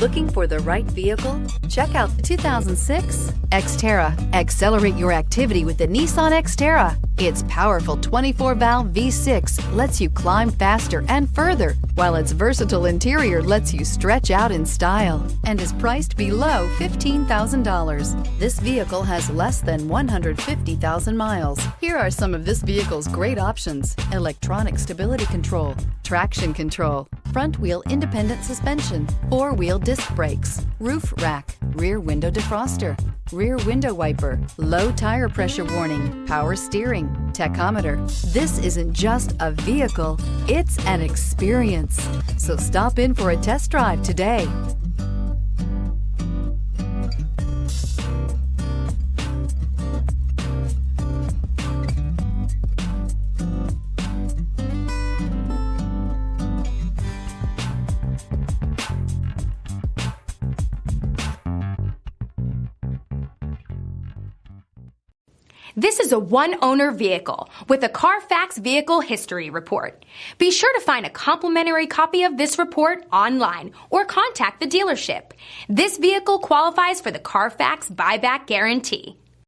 Looking for the right vehicle? Check out the 2006 Xterra. Accelerate your activity with the Nissan Xterra. Its powerful 24-valve V6 lets you climb faster and further, while its versatile interior lets you stretch out in style and is priced below $15,000. This vehicle has less than 150,000 miles. Here are some of this vehicle's great options: electronic stability control, traction control, front-wheel independent suspension, four-wheel disc brakes, roof rack, rear window defroster, rear window wiper, low tire pressure warning, power steering, tachometer. This isn't just a vehicle, it's an experience. So stop in for a test drive today. This is a one-owner vehicle with a Carfax Vehicle History Report. Be sure to find a complimentary copy of this report online or contact the dealership. This vehicle qualifies for the Carfax Buyback Guarantee.